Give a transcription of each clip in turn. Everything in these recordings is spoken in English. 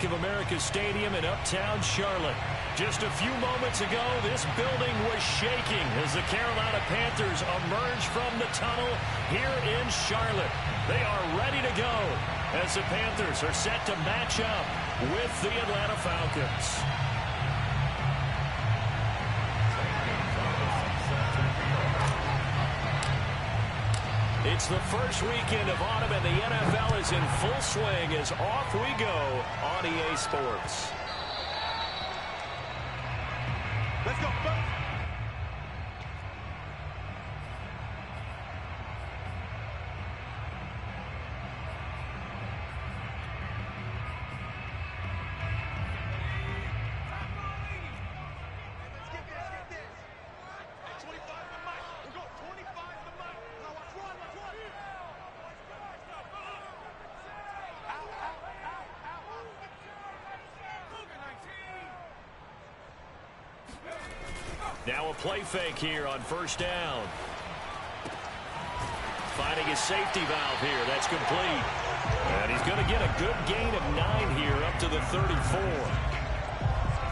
Bank of America Stadium in uptown Charlotte. Just a few moments ago, this building was shaking as the Carolina Panthers emerged from the tunnel here in Charlotte. They are ready to go as the Panthers are set to match up with the Atlanta Falcons. It's the first weekend of autumn, and the NFL is in full swing as off we go on EA Sports. Let's go, folks. Now a play fake here on first down. Finding his safety valve here. That's complete. And he's going to get a good gain of 9 here up to the 34.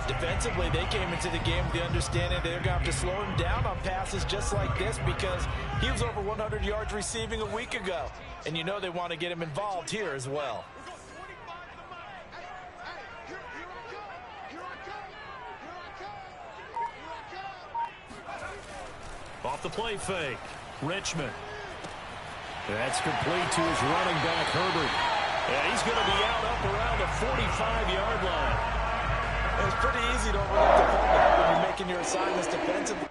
Defensively, they came into the game with the understanding they're going to have to slow him down on passes just like this because he was over 100 yards receiving a week ago. And you know they want to get him involved here as well. Off the play fake, Richmond. That's complete to his running back, Herbert. And he's going to be out up around the 45-yard line. It's pretty easy to overlook the fullback when you're making your assignments defensively.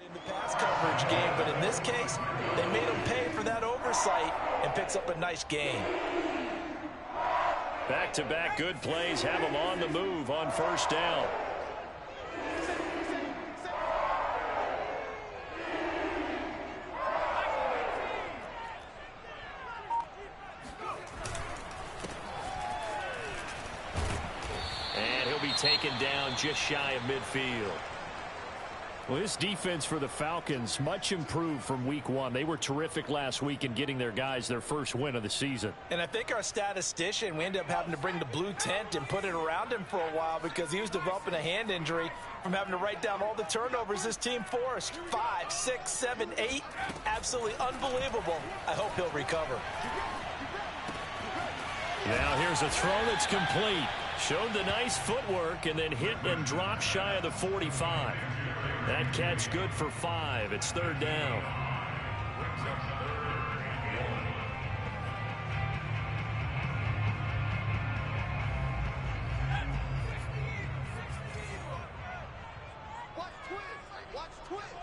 In the pass coverage game, but in this case, they made him pay for that oversight and picks up a nice gain. Back-to-back good plays have him on the move on first down. And he'll be taken down just shy of midfield. Well, this defense for the Falcons, much improved from week one. They were terrific last week in getting their guys their first win of the season. And I think our statistician, we ended up having to bring the blue tent and put it around him for a while because he was developing a hand injury from having to write down all the turnovers this team forced. 5, 6, 7, 8. Absolutely unbelievable. I hope he'll recover. Now here's a throw that's complete. Showed the nice footwork and then hit and dropped shy of the 45. That catch good for 5. It's third down. Watch twist.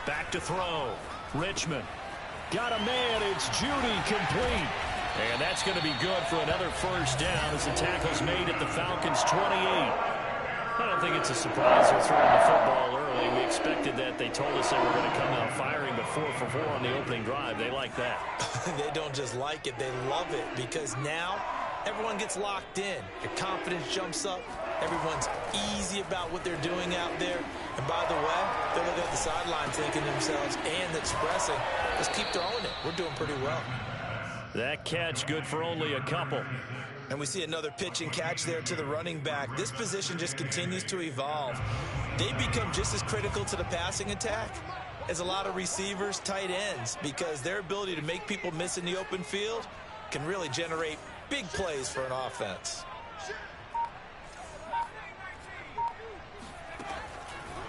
Back to throw. Richmond. Got a man. It's Judy complete. And that's going to be good for another first down as the tackle's made at the Falcons' 28. I don't think it's a surprise they're throwing the football early. We expected that. They told us they were going to come out firing, but 4 for 4 on the opening drive. They like that. They don't just like it. They love it because now everyone gets locked in. Your confidence jumps up. Everyone's easy about what they're doing out there. And by the way, they're looking at the sideline thinking to themselves and expressing, let's keep throwing it. We're doing pretty well. That catch good for only a couple. And we see another pitch and catch there to the running back. This position just continues to evolve. They become just as critical to the passing attack as a lot of receivers, tight ends, because their ability to make people miss in the open field can really generate big plays for an offense.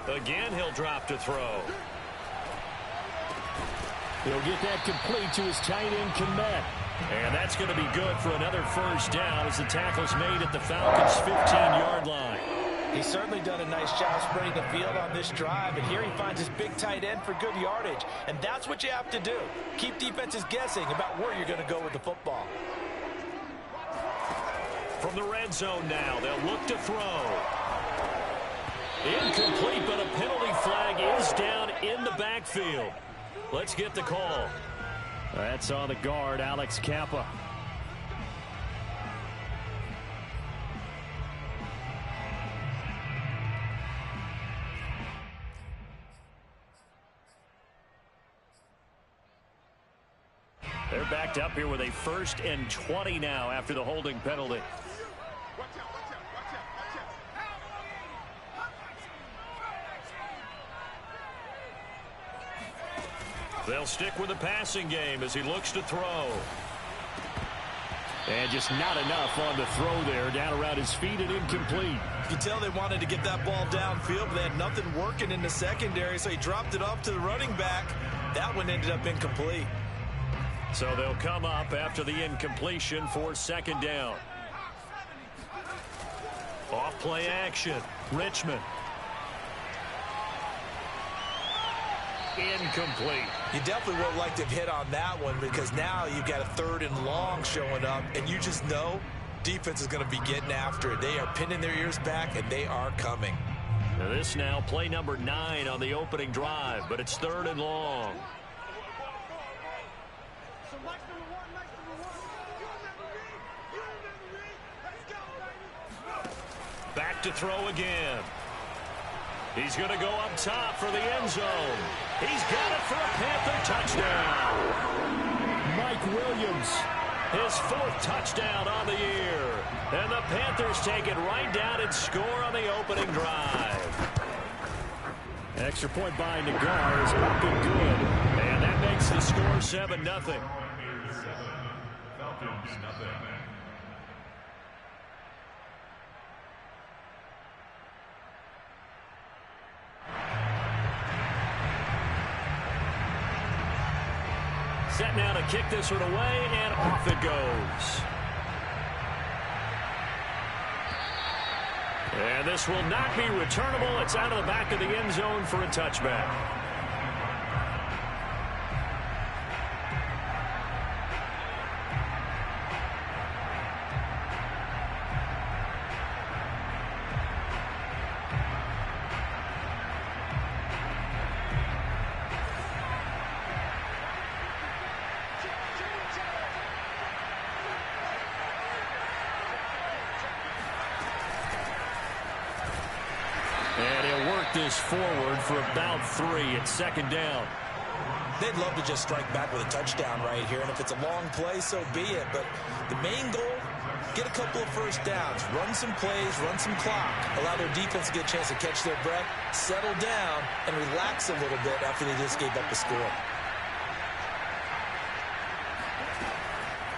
Again, he'll drop to throw. He'll get that complete to his tight end, Komet. And that's going to be good for another first down as the tackle's made at the Falcons' 15-yard line. He's certainly done a nice job spreading the field on this drive, and here he finds his big tight end for good yardage. And that's what you have to do. Keep defenses guessing about where you're going to go with the football. From the red zone now, they'll look to throw. Incomplete, but a penalty flag is down in the backfield. Let's get the call. That's on the guard, Alex Kappa. They're backed up here with a 1st and 20 now after the holding penalty. They'll stick with the passing game as he looks to throw. And just not enough on the throw there. Down around his feet and incomplete. You can tell they wanted to get that ball downfield, but they had nothing working in the secondary, so he dropped it off to the running back. That one ended up incomplete. So they'll come up after the incompletion for 2nd down. Off play action. Richmond. Incomplete. You definitely would like to have hit on that one because now you've got a 3rd and long showing up, and you just know defense is going to be getting after it. They are pinning their ears back, and they are coming. Now this now play number 9 on the opening drive, but it's 3rd and long. Back to throw again. He's going to go up top for the end zone. He's got it for a Panther touchdown. Mike Williams, his 4th touchdown on the year. And the Panthers take it right down and score on the opening drive. Extra point by Nagar is up and good. And that makes the score 7-0. Set now to kick this one away, and off it goes. And this will not be returnable. It's out of the back of the end zone for a touchback. And he'll work this forward for about 3 at 2nd down. They'd love to just strike back with a touchdown right here, and if it's a long play, so be it. But the main goal, get a couple of 1st downs, run some plays, run some clock, allow their defense to get a chance to catch their breath, settle down, and relax a little bit after they just gave up the score.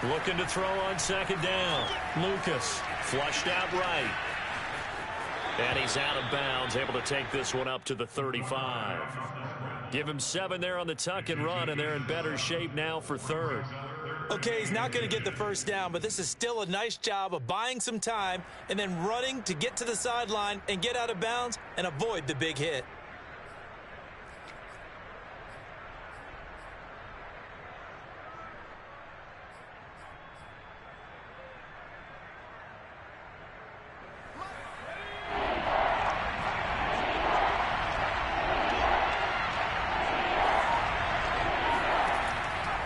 Looking to throw on 2nd down. Lucas flushed out right. And he's out of bounds, able to take this one up to the 35. Give him 7 there on the tuck and run, and they're in better shape now for 3rd. Okay, he's not going to get the 1st down, but this is still a nice job of buying some time and then running to get to the sideline and get out of bounds and avoid the big hit.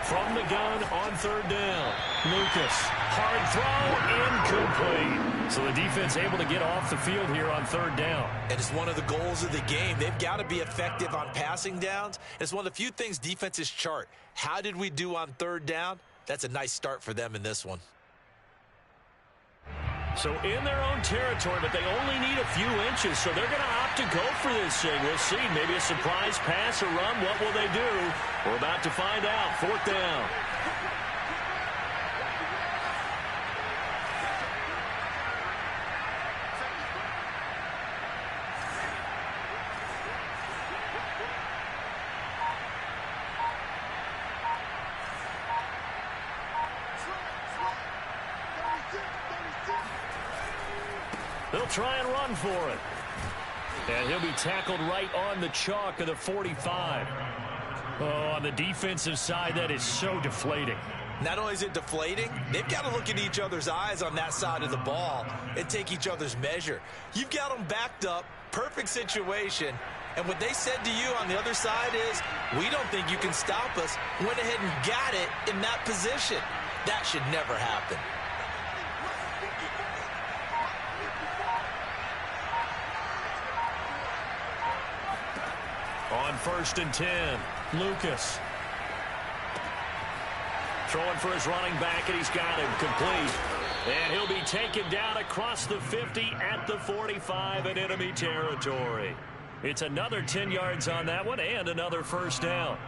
From the gun on 3rd down. Lucas, hard throw, incomplete. So the defense able to get off the field here on 3rd down. And it's one of the goals of the game. They've got to be effective on passing downs. It's one of the few things defenses chart. How did we do on 3rd down? That's a nice start for them in this one. So in their own territory, but they only need a few inches, so they're going to opt to go for this thing. We'll see. Maybe a surprise pass or run. What will they do? We're about to find out. 4th down. They'll try and run for it. And he'll be tackled right on the chalk of the 45. Oh, on the defensive side, that is so deflating. Not only is it deflating, they've got to look in each other's eyes on that side of the ball and take each other's measure. You've got them backed up, perfect situation, and what they said to you on the other side is, we don't think you can stop us. Went ahead and got it in that position. That should never happen. On 1st and 10, Lucas. Throwing for his running back, and he's got him complete. And he'll be taken down across the 50 at the 45 in enemy territory. It's another 10 yards on that one and another first down.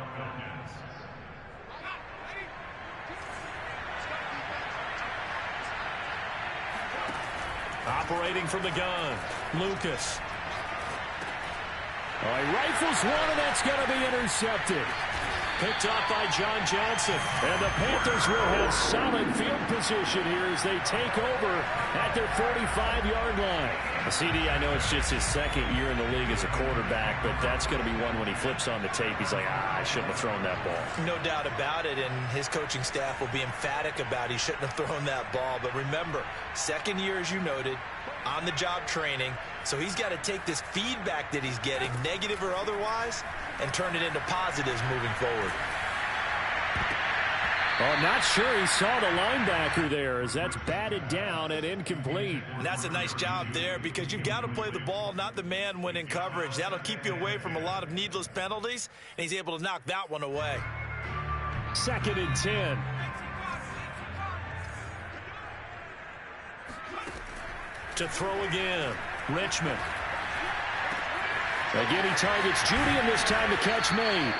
Operating from the gun, Lucas. Oh, he rifles one, and that's going to be intercepted. Picked off by John Johnson. And the Panthers will have solid field position here as they take over at their 45-yard line. CD, I know it's just his second year in the league as a quarterback, but that's going to be one when he flips on the tape. He's like, I shouldn't have thrown that ball. No doubt about it, and his coaching staff will be emphatic about he shouldn't have thrown that ball. But remember, second year, as you noted, on-the-job training, so he's got to take this feedback that he's getting, negative or otherwise, and turn it into positives moving forward. Oh, not sure he saw the linebacker there as that's batted down and incomplete. And that's a nice job there because you've got to play the ball, not the man when in coverage. That'll keep you away from a lot of needless penalties, and he's able to knock that one away. 2nd and 10. To throw again, Richmond. Again, he targets Judy, and this time the catch made.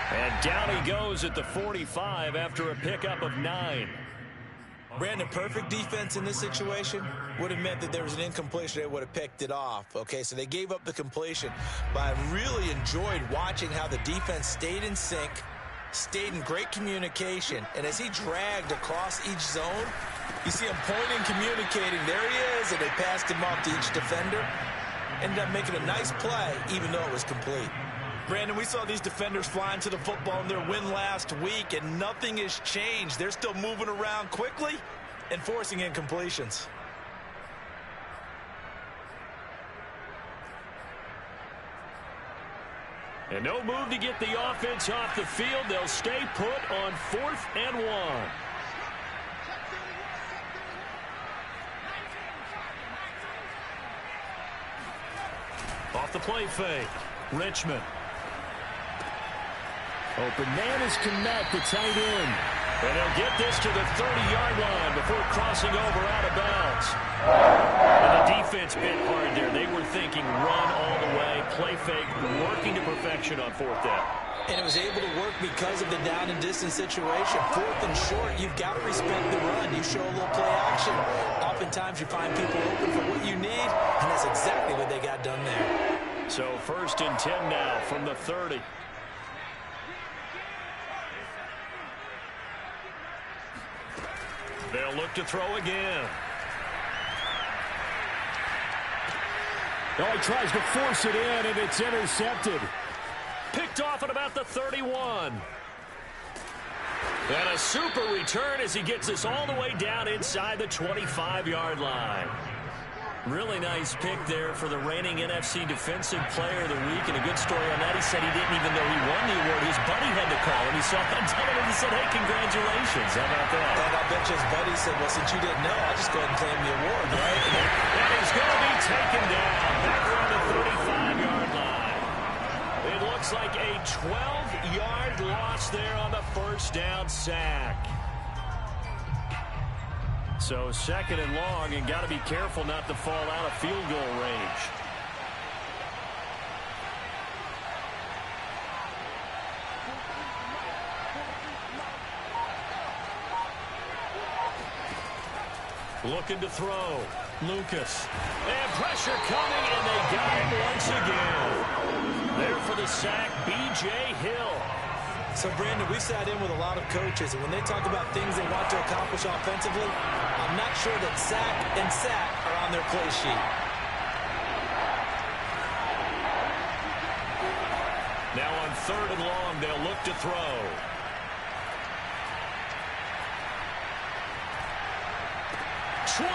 And down he goes at the 45 after a pickup of 9. Brandon, perfect defense in this situation would have meant that there was an incompletion. They would have picked it off. Okay, so they gave up the completion. But I really enjoyed watching how the defense stayed in sync, stayed in great communication. And as he dragged across each zone, you see him pointing, communicating. There he is, and they passed him off to each defender. Ended up making a nice play, even though it was complete. Brandon, we saw these defenders flying to the football in their win last week, and nothing has changed. They're still moving around quickly and forcing incompletions. And no move to get the offense off the field. They'll stay put on 4th and 1. Off the play fake, Richmond. Open man is Kmet, the tight end. And they'll get this to the 30-yard line before crossing over out of bounds. And the defense bit hard there. They were thinking run all the way, play fake, working to perfection on 4th down. And it was able to work because of the down and distance situation. 4th and short, you've got to respect the run. You show a little play action. Oftentimes you find people open for what you need, and that's exactly what they got done there. So 1st and 10 now from the 30. They'll look to throw again. Oh, he tries to force it in, and it's intercepted. Picked off at about the 31. And a super return as he gets this all the way down inside the 25-yard line. Really nice pick there for the reigning NFC Defensive Player of the Week. And a good story on that. He said he didn't even know he won the award. His buddy had to call him. He saw that and he said, hey, congratulations. How about that? And I bet you his buddy said, well, since you didn't know, I'll just go ahead and claim the award, right? And he's going to be taken down back around the 35-yard line. It looks like a 12-yard loss there on the first down sack. So 2nd and long, and got to be careful not to fall out of field goal range. Looking to throw. Lucas. And pressure coming, and they got him once again. There for the sack, B.J. Hill. So, Brandon, we sat in with a lot of coaches, and when they talk about things they want to accomplish offensively, I'm not sure that sack and sack are on their play sheet. third and long. They'll look to throw. "20,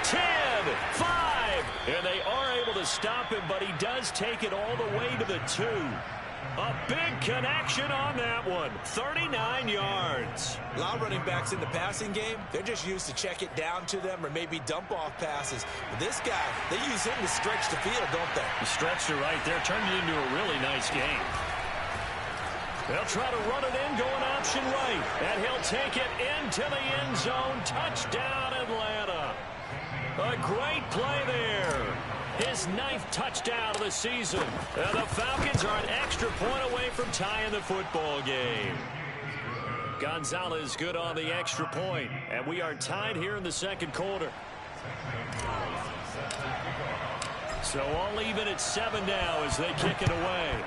10, 5. And they are able to stop him, but he does take it all the way to the 2. A big connection on that one. 39 yards. A lot of running backs in the passing game, they're just used to check it down to them or maybe dump off passes. But this guy, they use him to stretch the field, don't they? He stretched it right there, turned it into a really nice game. They'll try to run it in, going option right. And he'll take it into the end zone. Touchdown, Atlanta. A great play there. His 9th touchdown of the season. The Falcons are an extra point away from tying the football game. Gonzalez good on the extra point, and we are tied here in the second quarter. So all even at 7 now as they kick it away.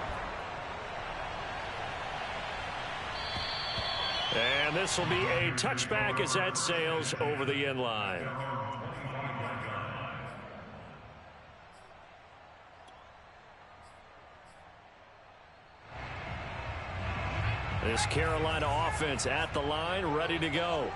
And this will be a touchback as that sails over the end line. This Carolina offense at the line, ready to go.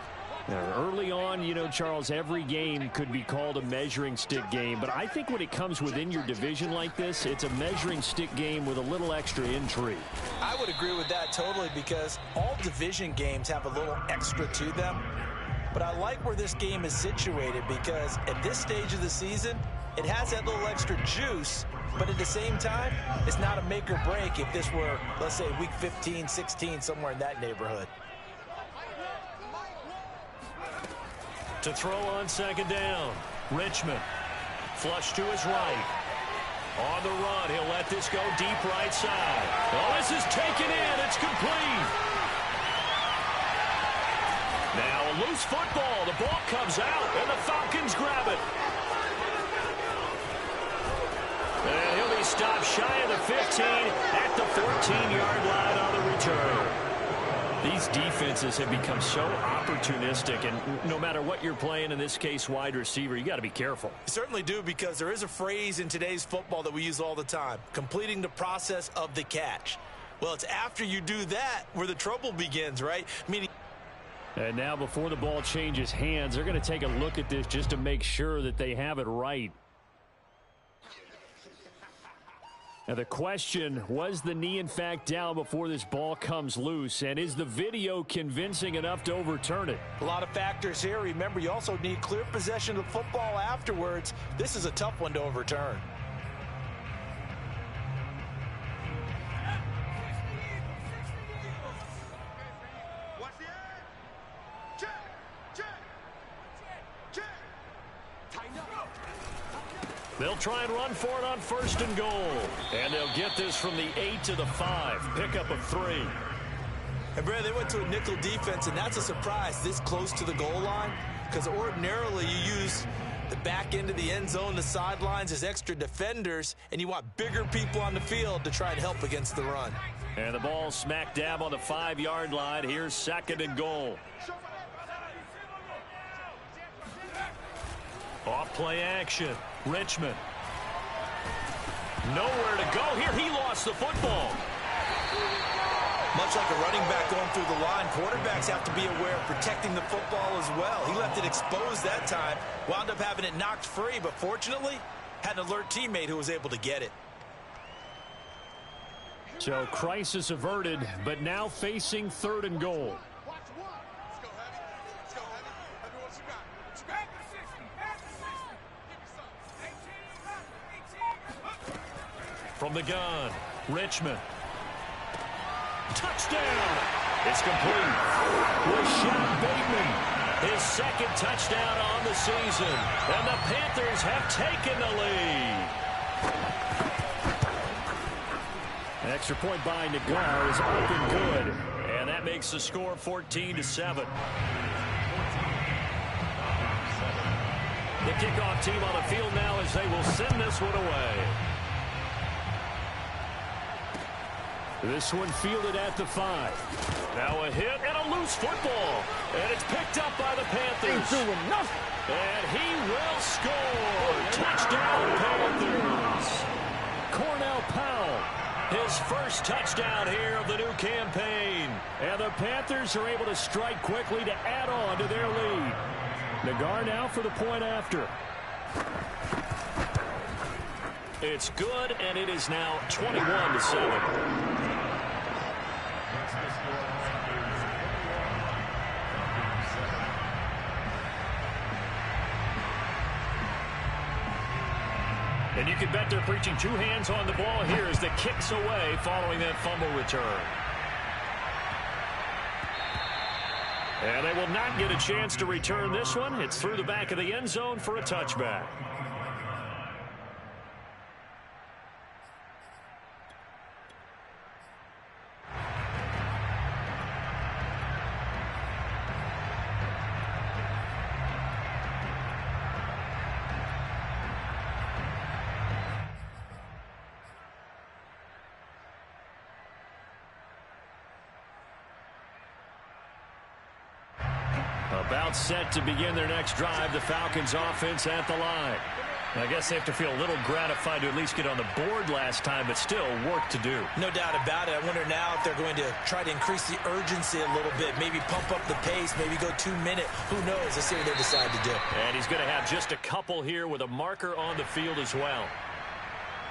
Now, early on, you know, Charles, every game could be called a measuring stick game. But I think when it comes within your division like this, it's a measuring stick game with a little extra intrigue. I would agree with that totally because all division games have a little extra to them. But I like where this game is situated because at this stage of the season, it has that little extra juice. But at the same time, it's not a make or break if this were, let's say, week 15, 16, somewhere in that neighborhood. To throw on second down, Richmond. Flush to his right. On the run, he'll let this go deep right side. Oh, this is taken in. It's complete. Now a loose football. The ball comes out, and the Falcons grab it. And he'll be stopped shy of the 15 at the 14-yard line on the return. These defenses have become so opportunistic, and no matter what you're playing, in this case wide receiver, you got to be careful. You certainly do, because there is a phrase in today's football that we use all the time, completing the process of the catch. Well, it's after you do that where the trouble begins, right? Meaning. And now before the ball changes hands, they're going to take a look at this just to make sure that they have it right. Now the question, was the knee in fact down before this ball comes loose? And is the video convincing enough to overturn it? A lot of factors here. Remember, you also need clear possession of the football afterwards. This is a tough one to overturn. They'll try and run for it on 1st and goal. And they'll get this from the 8 to the 5. Pickup of 3. And, Brad, they went to a nickel defense, and that's a surprise this close to the goal line, because ordinarily you use the back end of the end zone, the sidelines as extra defenders, and you want bigger people on the field to try and help against the run. And the ball smack dab on the 5-yard line. Here's 2nd and goal. Off play action. Richmond. Nowhere to go here. He lost the football. Much like a running back going through the line, quarterbacks have to be aware of protecting the football as well. He left it exposed that time, wound up having it knocked free, but fortunately had an alert teammate who was able to get it. So crisis averted, but now facing 3rd and goal. From the gun, Richmond. Touchdown! It's complete. Rashad Bateman, his 2nd touchdown on the season. And the Panthers have taken the lead. An extra point by Nagar is up and good. And that makes the score 14-7. The kickoff team on the field now as they will send this one away. This one fielded at the 5. Now a hit and a loose football. And it's picked up by the Panthers. Ain't doing nothing. And he will score. Touchdown, Panthers. Cornell Powell His first touchdown here of the new campaign. And the Panthers are able to strike quickly to add on to their lead. Nagar now for the point after. It's good, and it is now 21-7. And you can bet they're preaching two hands on the ball here as the kick's away following that fumble return. And they will not get a chance to return this one. It's through the back of the end zone for a touchback. About set to begin their next drive, the Falcons offense at the line. I guess they have to feel a little gratified to at least get on the board last time, but still work to do. No doubt about it. I wonder now if they're going to try to increase the urgency a little bit, maybe pump up the pace, maybe go 2 minutes. Who knows? Let's see what they decide to do. And he's going to have just a couple here with a marker on the field as well.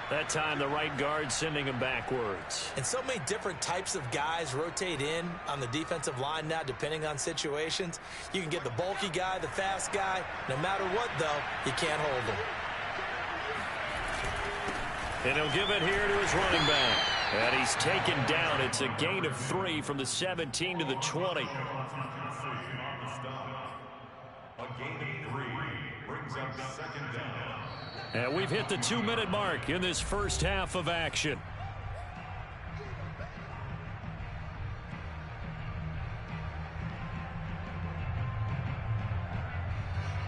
That time, the right guard sending him backwards. And so many different types of guys rotate in on the defensive line now, depending on situations. You can get the bulky guy, the fast guy. No matter what, though, you can't hold him. And he'll give it here to his running back. And he's taken down. It's a gain of 3 from the 17 to the 20. A gain of 3 brings up second down. And we've hit the 2-minute mark in this first half of action.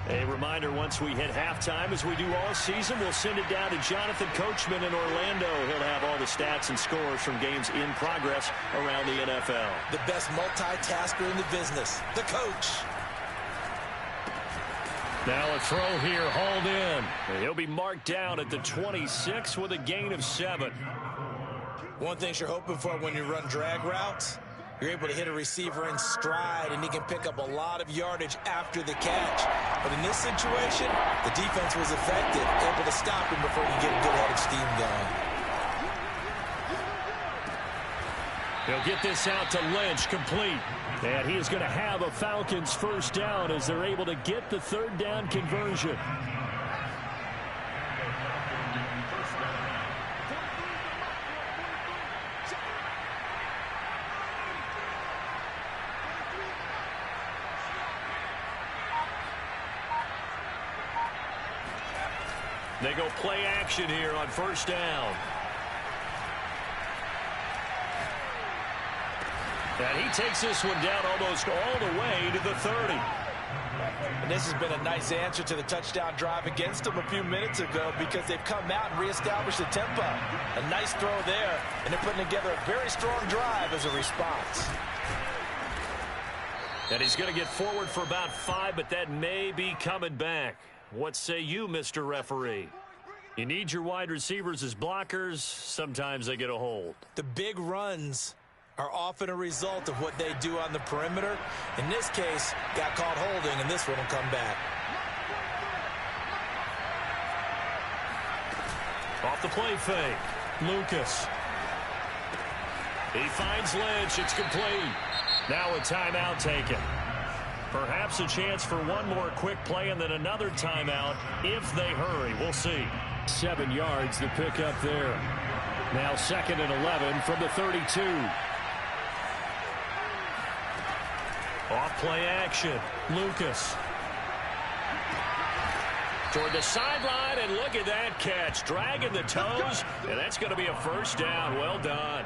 A reminder, once we hit halftime, as we do all season, we'll send it down to Jonathan Coachman in Orlando. He'll have all the stats and scores from games in progress around the NFL. The best multitasker in the business, the coach. Now a throw here, hauled in. He'll be marked down at the 26 with a gain of 7. One thing you're hoping for when you run drag routes, you're able to hit a receiver in stride, and he can pick up a lot of yardage after the catch. But in this situation, the defense was effective, able to stop him before he get a good head of steam going. They'll get this out to Lynch, complete. And he is going to have a Falcons first down as they're able to get the third down conversion. They go play action here on first down. And he takes this one down almost all the way to the 30. And this has been a nice answer to the touchdown drive against them a few minutes ago, because they've come out and reestablished the tempo. A nice throw there, and they're putting together a very strong drive as a response. And he's going to get forward for about 5, but that may be coming back. What say you, Mr. Referee? You need your wide receivers as blockers. Sometimes they get a hold. The big runs are often a result of what they do on the perimeter. In this case, got caught holding, and this one will come back. Off the play fake, Lucas. He finds Lynch. It's complete. Now a timeout taken. Perhaps a chance for one more quick play and then another timeout if they hurry. We'll see. 7 yards the pick up there. Now 2nd and 11 from the 32. Off play action, Lucas. Toward the sideline, and look at that catch. Dragging the toes, and that's going to be a first down. Well done.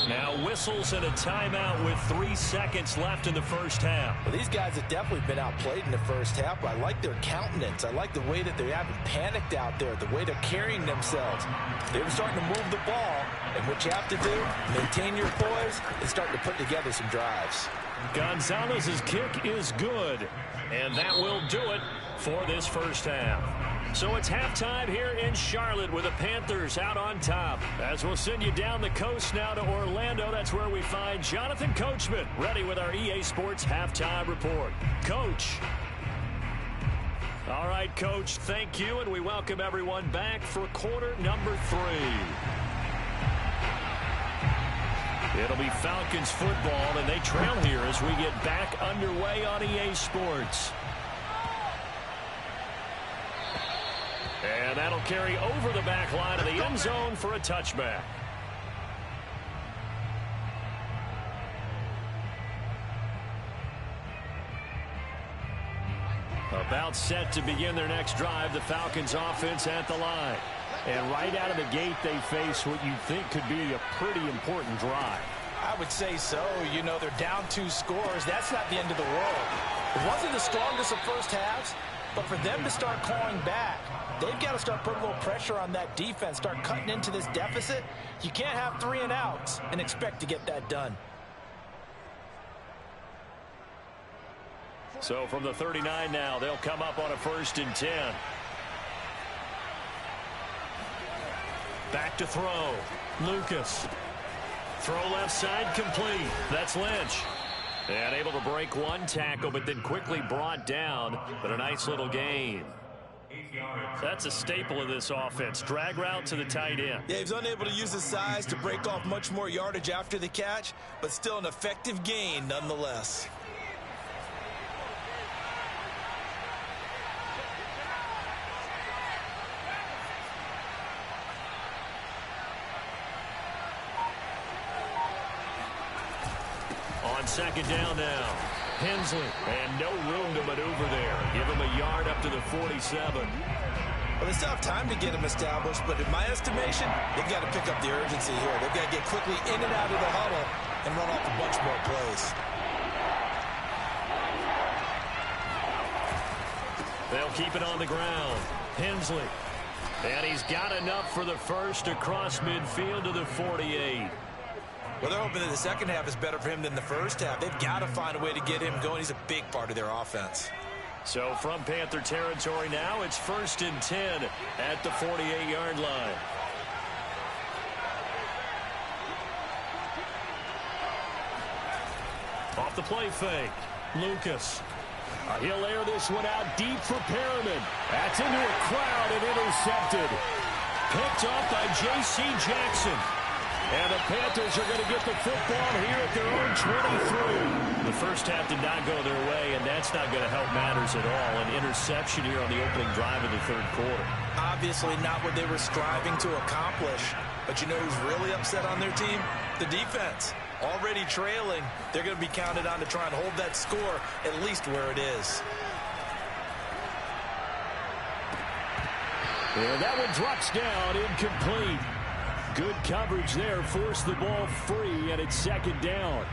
Now whistles and a timeout with 3 seconds left in the first half. Well, these guys have definitely been outplayed in the first half, but I like their countenance. I like the way that they haven't panicked out there, the way they're carrying themselves. They were starting to move the ball, and what you have to do, maintain your poise and start to put together some drives. Gonzalez's kick is good, and that will do it for this first half. So it's halftime here in Charlotte with the Panthers out on top. As we'll send you down the coast now to Orlando, that's where we find Jonathan Coachman, ready with our EA Sports Halftime Report. Coach. All right, Coach, thank you, and we welcome everyone back for quarter number 3. It'll be Falcons football, and they trail here as we get back underway on EA Sports. And that'll carry over the back line of the end zone for a touchback. About set to begin their next drive, the Falcons offense at the line. And right out of the gate, they face what you think could be a pretty important drive. I would say so. You know, they're down 2 scores. That's not the end of the world. It wasn't the strongest of first halves, but for them to start clawing back, they've got to start putting a little pressure on that defense, start cutting into this deficit. You can't have 3 and outs and expect to get that done. So from the 39 now, they'll come up on a 1st and 10. Back to throw. Lucas. Throw left side complete. That's Lynch. And able to break 1 tackle, but then quickly brought down. But a nice little gain. That's a staple of this offense. Drag route to the tight end. Yeah, he's unable to use his size to break off much more yardage after the catch, but still an effective gain nonetheless. On 2nd down now. Hensley, and no room to maneuver there. Give him a yard up to the 47. Well, they still have time to get him established, but in my estimation, they've got to pick up the urgency here. They've got to get quickly in and out of the huddle and run off a bunch more plays. They'll keep it on the ground. Hensley. And he's got enough for the first across midfield to the 48. Well, they're hoping that the second half is better for him than the first half. They've got to find a way to get him going. He's a big part of their offense. So from Panther territory now, it's 1st and 10 at the 48-yard line. Off the play fake. Lucas. He'll air this one out deep for Perriman. That's into a crowd and intercepted. Picked off by J.C. Jackson. And the Panthers are going to get the football here at their own 23. The first half did not go their way, and that's not going to help matters at all. An interception here on the opening drive of the 3rd quarter. Obviously not what they were striving to accomplish. But you know who's really upset on their team? The defense. Already trailing, they're going to be counted on to try and hold that score at least where it is. And that one drops down, incomplete. Good coverage there, forced the ball free, and it's 2nd down.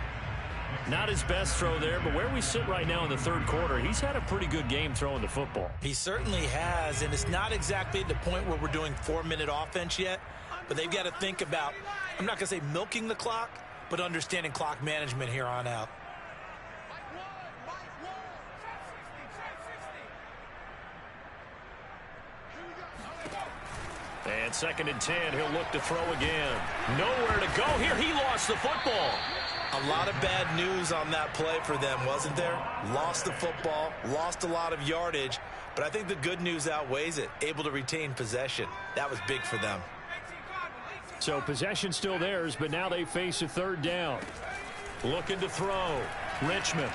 Not his best throw there, but where we sit right now in the 3rd quarter, he's had a pretty good game throwing the football. He certainly has, and it's not exactly at the point where we're doing 4-minute offense yet, but they've got to think about, I'm not going to say milking the clock, but understanding clock management here on out. And 2nd and 10, he'll look to throw again. Nowhere to go here. He lost the football. A lot of bad news on that play for them, wasn't there? Lost the football, lost a lot of yardage, but I think the good news outweighs it. Able to retain possession. That was big for them. So possession still theirs, but now they face a 3rd down. Looking to throw. Richmond.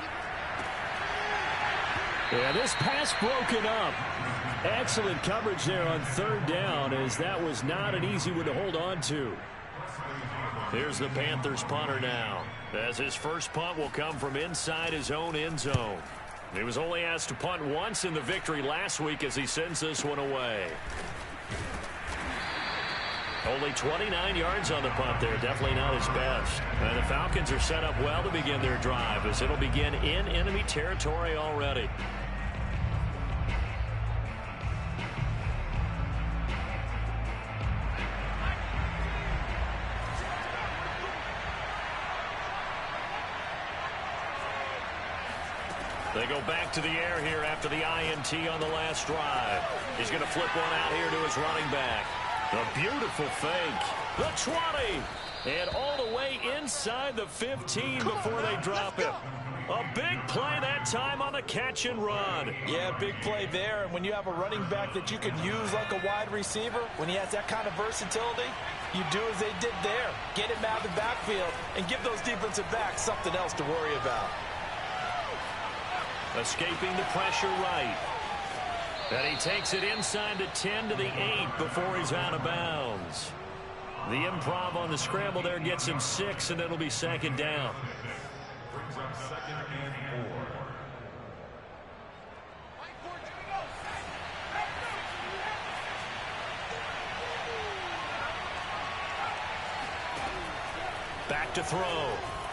Yeah, this pass broken up. Excellent coverage there on 3rd down, as that was not an easy one to hold on to. Here's the Panthers punter now, as his first punt will come from inside his own end zone. He was only asked to punt once in the victory last week as he sends this one away. Only 29 yards on the punt there. Definitely not his best. And the Falcons are set up well to begin their drive, as it'll begin in enemy territory already. They go back to the air here after the INT on the last drive. He's going to flip one out here to his running back. A beautiful fake. The 20. And all the way inside the 15 before they drop him. A big play that time on the catch and run. Yeah, big play there. And when you have a running back that you can use like a wide receiver, when he has that kind of versatility, you do as they did there. Get him out of the backfield and give those defensive backs something else to worry about. Escaping the pressure right. And he takes it inside the 10 to the 8 before he's out of bounds. The improv on the scramble there gets him 6, and it'll be second down. Brings up second and 4. Back to throw.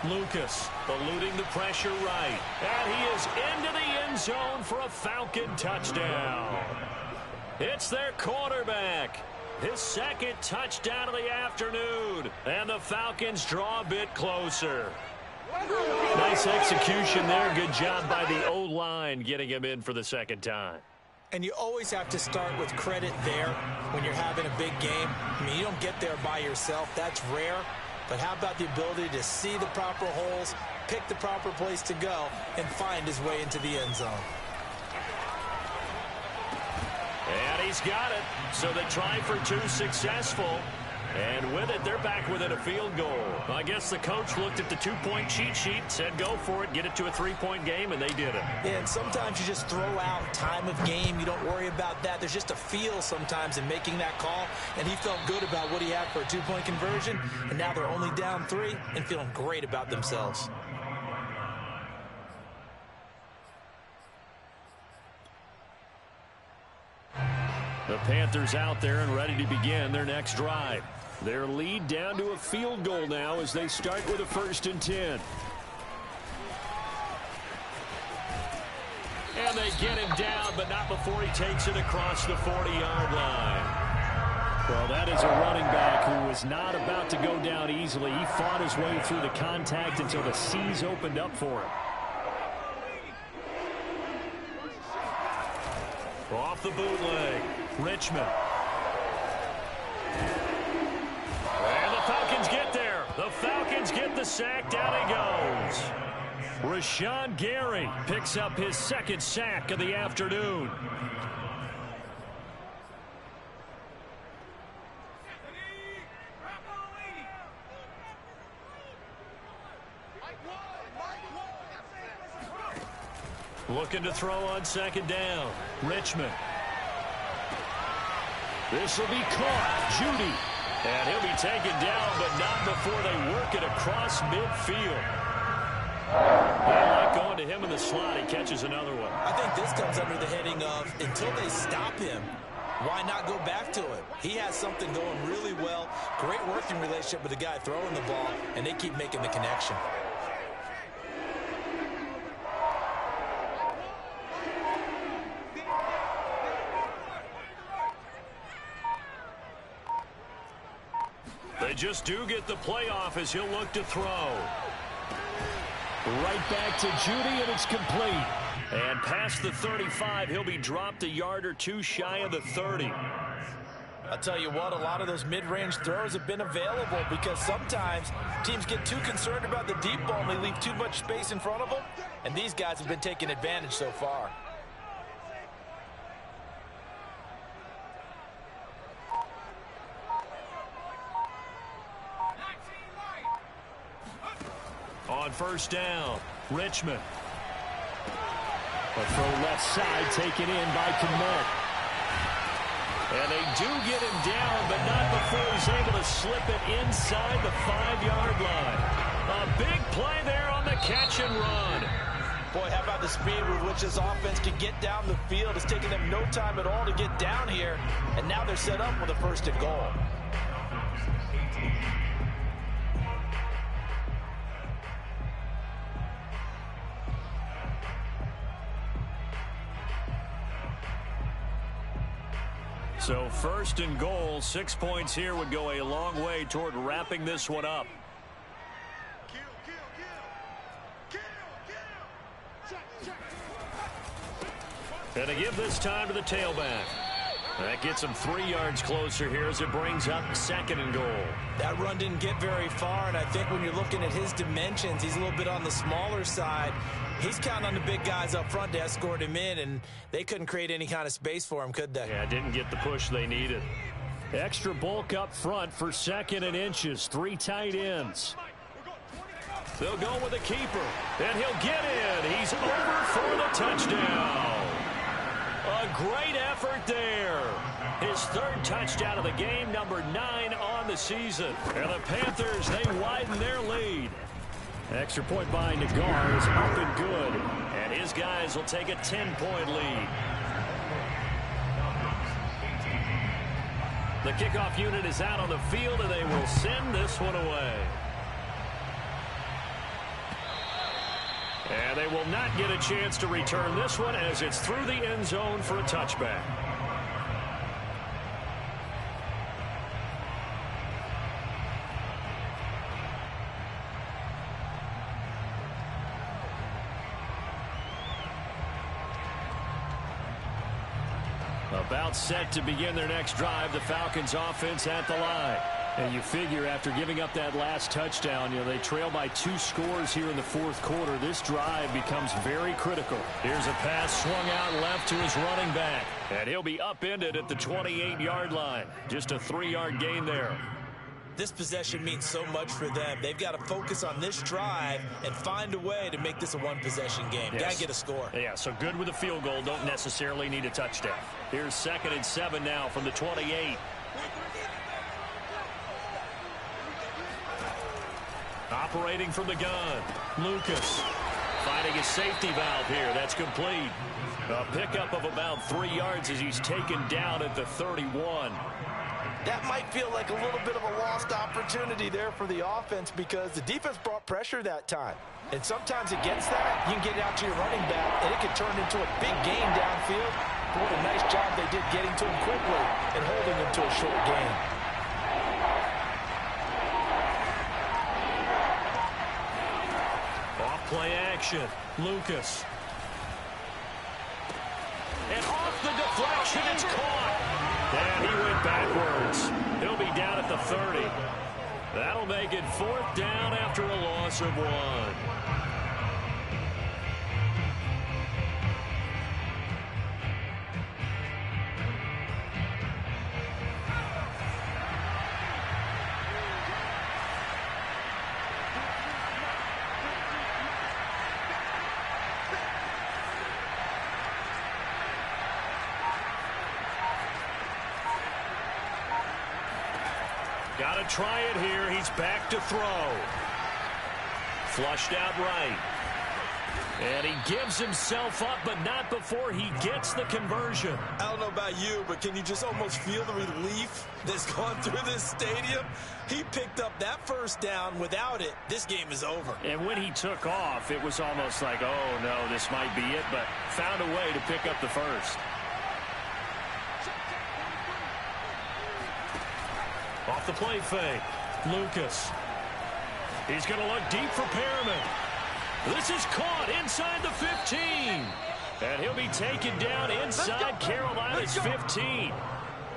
Lucas eluding the pressure right. And he is into the end zone for a Falcon touchdown. It's their quarterback. His second touchdown of the afternoon. And the Falcons draw a bit closer. Nice execution there. Good job by the O-line getting him in for the second time. And you always have to start with credit there when you're having a big game. I mean, you don't get there by yourself. That's rare. But how about the ability to see the proper holes, pick the proper place to go, and find his way into the end zone? And he's got it. So they try for 2 successful. And with it, they're back within a field goal. I guess the coach looked at the 2-point cheat sheet, said go for it, get it to a 3-point game, and they did it. Yeah, and sometimes you just throw out time of game. You don't worry about that. There's just a feel sometimes in making that call, and he felt good about what he had for a 2-point conversion, and now they're only down 3 and feeling great about themselves. The Panthers out there and ready to begin their next drive. Their lead down to a field goal now as they start with a 1st and 10. And they get him down, but not before he takes it across the 40-yard line. Well, that is a running back who was not about to go down easily. He fought his way through the contact until the seas opened up for him. Off the bootleg, Richmond. And the Falcons get there. The Falcons get the sack. Down he goes. Rashawn Gary picks up his 2nd sack of the afternoon. Looking to throw on 2nd down. Richmond. This will be caught. Judy. And he'll be taken down, but not before they work it across midfield. They like going to him in the slot. He catches another one. I think this comes under the heading of until they stop him, why not go back to it? He has something going really well. Great working relationship with the guy throwing the ball, and they keep making the connection. They just do get the playoff as he'll look to throw. Right back to Judy, and it's complete. And past the 35, he'll be dropped a yard or 2 shy of the 30. I'll tell you what, a lot of those mid-range throws have been available because sometimes teams get too concerned about the deep ball and they leave too much space in front of them. And these guys have been taking advantage so far. On 1st down, Richmond. A throw left side taken in by Kmet. And they do get him down, but not before he's able to slip it inside the 5-yard line. A big play there on the catch and run. Boy, how about the speed with which this offense can get down the field? It's taken them no time at all to get down here, and now they're set up with a 1st and goal. So 1st and goal, 6 points here would go a long way toward wrapping this one up. And they give this time to the tailback. That gets him 3 yards closer here as it brings up 2nd and goal. That run didn't get very far, and I think when you're looking at his dimensions, he's a little bit on the smaller side. He's counting on the big guys up front to escort him in, and they couldn't create any kind of space for him, could they? Yeah, didn't get the push they needed. Extra bulk up front for 2nd and inches. 3 tight ends. They'll go with the keeper, and he'll get in. He's over for the touchdown. A great effort there. His 3rd touchdown of the game, number 9 on the season. And the Panthers, they widen their lead. Extra point by Nagar is up and good. And his guys will take a 10-point lead. The kickoff unit is out on the field, and they will send this one away. And they will not get a chance to return this one as it's through the end zone for a touchback. About set to begin their next drive, the Falcons offense at the line. And you figure after giving up that last touchdown, they trail by 2 scores here in the 4th quarter. This drive becomes very critical. Here's a pass swung out left to his running back. And he'll be upended at the 28-yard line. Just a 3-yard gain there. This possession means so much for them. They've got to focus on this drive and find a way to make this a one-possession game. Yes. Got to get a score. Yeah, so good with a field goal. Don't necessarily need a touchdown. Here's 2nd and 7 now from the 28. Operating from the gun, Lucas finding his safety valve here. That's complete. A pickup of about 3 yards as he's taken down at the 31. That might feel like a little bit of a lost opportunity there for the offense because the defense brought pressure that time. And sometimes against that, you can get it out to your running back, and it can turn into a big gain downfield. But what a nice job they did getting to him quickly and holding him to a short gain. Play action, Lucas. And off the deflection, it's caught. And he went backwards. He'll be down at the 30. That'll make it 4th down after a loss of 1. Got to try it here. He's back to throw. Flushed out right. And he gives himself up, but not before he gets the conversion. I don't know about you, but can you just almost feel the relief that's gone through this stadium? He picked up that 1st down. Without it, this game is over. And when he took off, it was almost like, oh, no, this might be it, but found a way to pick up the 1st. Off the play fake, Lucas. He's going to look deep for Perriman. This is caught inside the 15. And he'll be taken down inside Carolina's 15.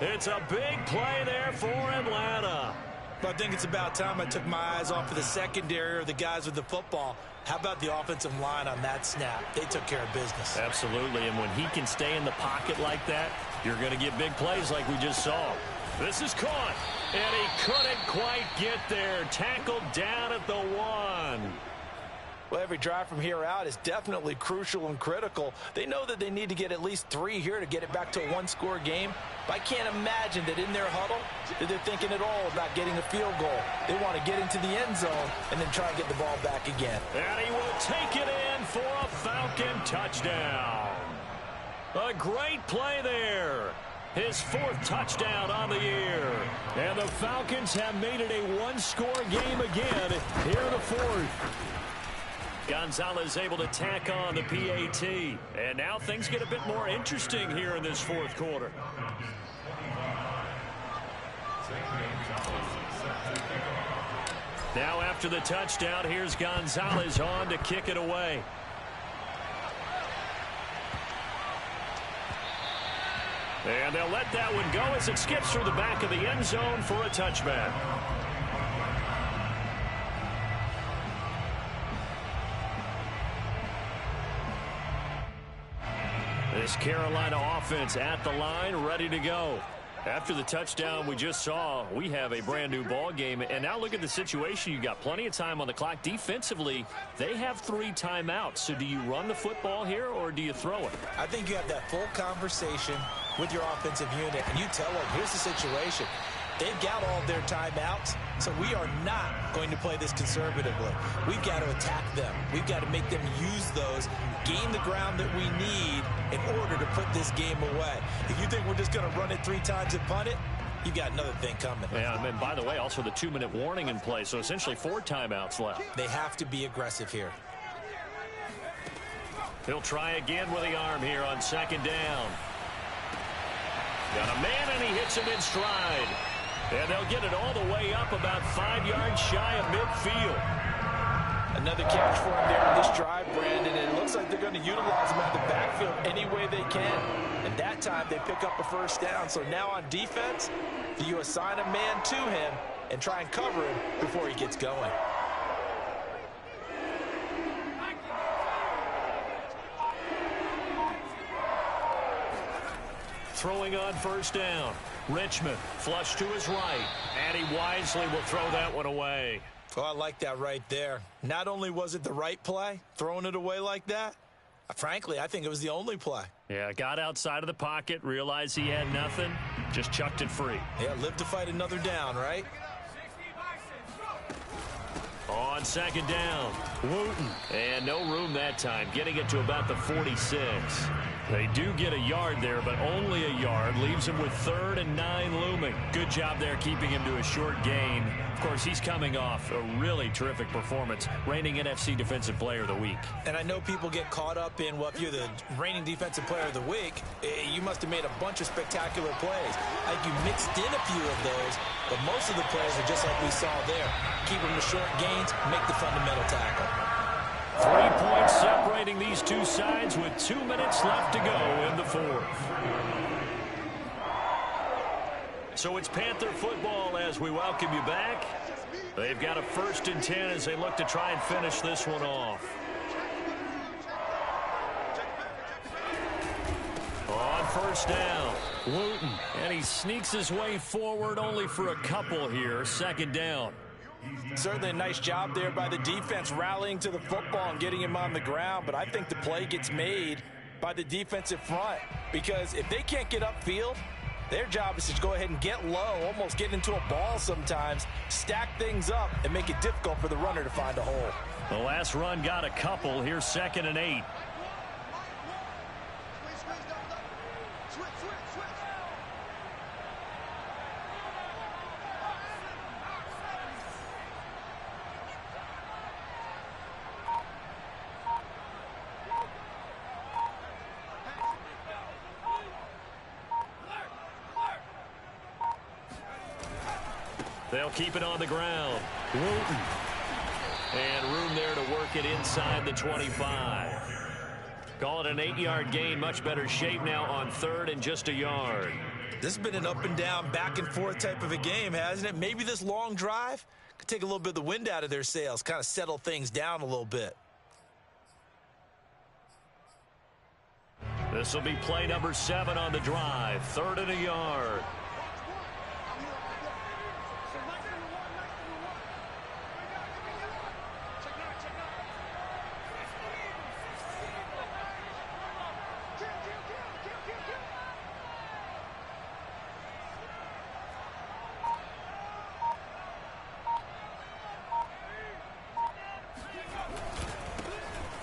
It's a big play there for Atlanta. I think it's about time I took my eyes off of the secondary or the guys with the football. How about the offensive line on that snap? They took care of business. Absolutely, and when he can stay in the pocket like that, you're going to get big plays like we just saw. This is caught, and he couldn't quite get there. Tackled down at the 1. Well, every drive from here out is definitely crucial and critical. They know that they need to get at least 3 here to get it back to a 1-score game. But I can't imagine that in their huddle that they're thinking at all about getting a field goal. They want to get into the end zone and then try and get the ball back again. And he will take it in for a Falcon touchdown. A great play there. His 4th touchdown on the year. And the Falcons have made it a 1-score game again here in the 4th. Gonzalez able to tack on the PAT. And now things get a bit more interesting here in this 4th quarter. Now after the touchdown, here's Gonzalez on to kick it away. And they'll let that one go as it skips through the back of the end zone for a touchback. This Carolina offense at the line, ready to go. After the touchdown we just saw, we have a brand new ball game. And now look at the situation. You got plenty of time on the clock. Defensively, they have 3 timeouts. So do you run the football here or do you throw it? I think you have that full conversation with your offensive unit, and you tell them, here's the situation. They've got all of their timeouts, so we are not going to play this conservatively. We've got to attack them. We've got to make them use those, gain the ground that we need in order to put this game away. If you think we're just going to run it 3 times and punt it, you've got another thing coming. Yeah, and by the way, also the 2-minute warning in play, so essentially 4 timeouts left. They have to be aggressive here. He'll try again with the arm here on 2nd down. Got a man, and he hits him in stride. And they'll get it all the way up about 5 yards shy of midfield. Another catch for him there on this drive, Brandon, and it looks like they're going to utilize him out of the backfield any way they can. And that time they pick up a 1st down. So now on defense, you assign a man to him and try and cover him before he gets going. Throwing on 1st down. Richmond flush to his right, and he wisely will throw that one away. Oh, I like that right there. Not only was it the right play, throwing it away like that, frankly, I think it was the only play. Yeah, got outside of the pocket, realized he had nothing, just chucked it free. Yeah, live to fight another down, right? On 2nd down, Wooten. And no room that time, getting it to about the 46. They do get a yard there, but only a yard. Leaves him with 3rd and 9 looming. Good job there keeping him to a short gain. Of course, he's coming off a really terrific performance, reigning NFC Defensive Player of the Week. And I know people get caught up in, well, if you're the reigning Defensive Player of the Week, you must have made a bunch of spectacular plays. I think you mixed in a few of those, but most of the plays are just like we saw there. Keep them to short gains, make the fundamental tackle. 3 points separating these two sides with 2 minutes left to go in the 4th. So it's Panther football as we welcome you back. They've got a 1st and 10 as they look to try and finish this one off. On 1st down, Wooten, and he sneaks his way forward only for a couple here. 2nd down. Certainly a nice job there by the defense rallying to the football and getting him on the ground, but I think the play gets made by the defensive front because if they can't get upfield, their job is to go ahead and get low, almost get into a ball sometimes, stack things up, and make it difficult for the runner to find a hole. The last run got a couple. Here's 2nd and 8. They'll keep it on the ground. Wooten. And room there to work it inside the 25. Call it an 8-yard gain. Much better shape now on 3rd and just a yard. This has been an up and down, back and forth type of a game, hasn't it? Maybe this long drive could take a little bit of the wind out of their sails, kind of settle things down a little bit. This will be play number 7 on the drive. 3rd and a yard.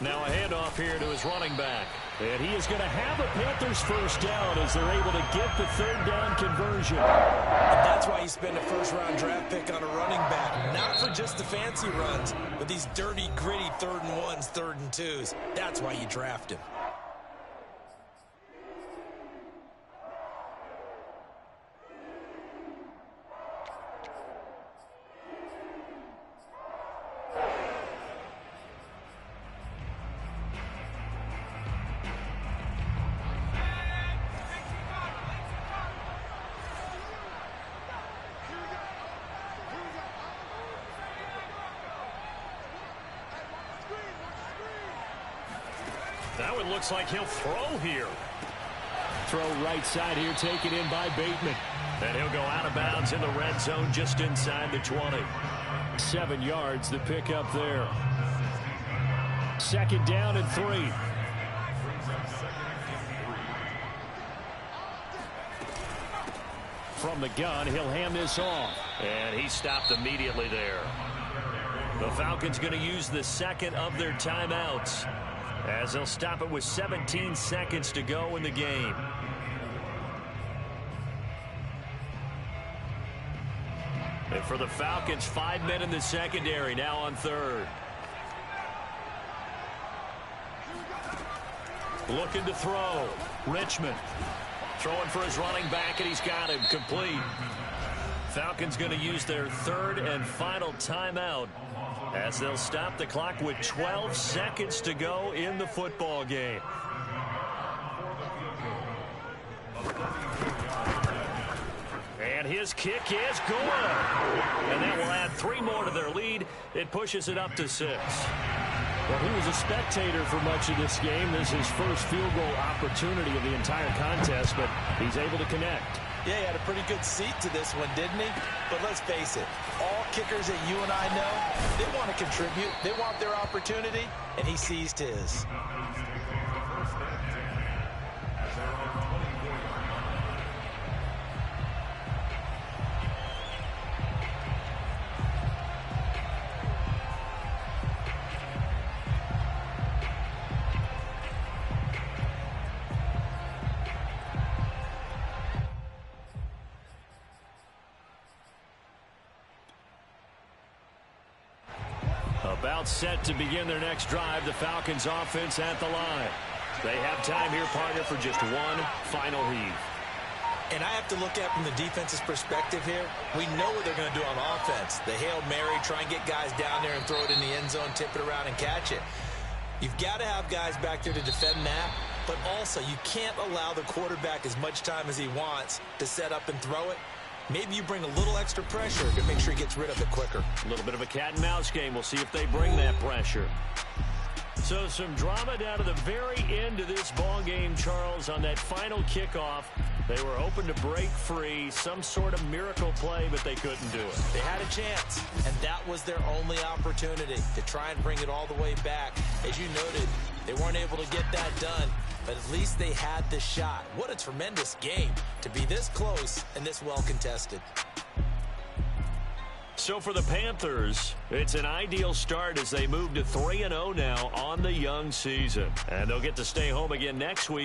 Now a handoff here to his running back. And he is going to have a Panthers 1st down as they're able to get the 3rd down conversion. And that's why you spend a 1st-round draft pick on a running back. Not for just the fancy runs, but these dirty, gritty 3rd and 1s, 3rd and 2s. That's why you draft him. it looks like he'll throw here. Throw right side here, taken in by Bateman. And he'll go out of bounds in the red zone just inside the 20. 7 yards the pick up there. 2nd down and 3. From the gun, he'll hand this off. And he stopped immediately there. The Falcons going to use the 2nd of their timeouts, as they'll stop it with 17 seconds to go in the game. And for the Falcons, 5 men in the secondary, now on 3rd. Looking to throw. Richmond throwing for his running back, and he's got him complete. Falcons going to use their 3rd and final timeout, as they'll stop the clock with 12 seconds to go in the football game. And his kick is good. And that will add 3 more to their lead. It pushes it up to 6. Well, he was a spectator for much of this game. This is his first field goal opportunity of the entire contest, but he's able to connect. Yeah, he had a pretty good seat to this one, didn't he? But let's face it, all kickers that you and I know, they want to contribute. They want their opportunity, and he seized his. About set to begin their next drive, the Falcons offense at the line. They have time here, partner, for just one final heave. And I have to look at from the defense's perspective here. We know what they're going to do on offense. The Hail Mary, try and get guys down there and throw it in the end zone, tip it around and catch it. You've got to have guys back there to defend that, but also you can't allow the quarterback as much time as he wants to set up and throw it. Maybe you bring a little extra pressure to make sure he gets rid of it quicker. A little bit of a cat and mouse game. We'll see if they bring that pressure. So some drama down to the very end of this ball game, Charles, on that final kickoff. They were hoping to break free, some sort of miracle play, but they couldn't do it. They had a chance, and that was their only opportunity to try and bring it all the way back. As you noted, they weren't able to get that done, but at least they had the shot. What a tremendous game to be this close and this well contested. So for the Panthers, it's an ideal start as they move to 3-0 now on the young season. And they'll get to stay home again next week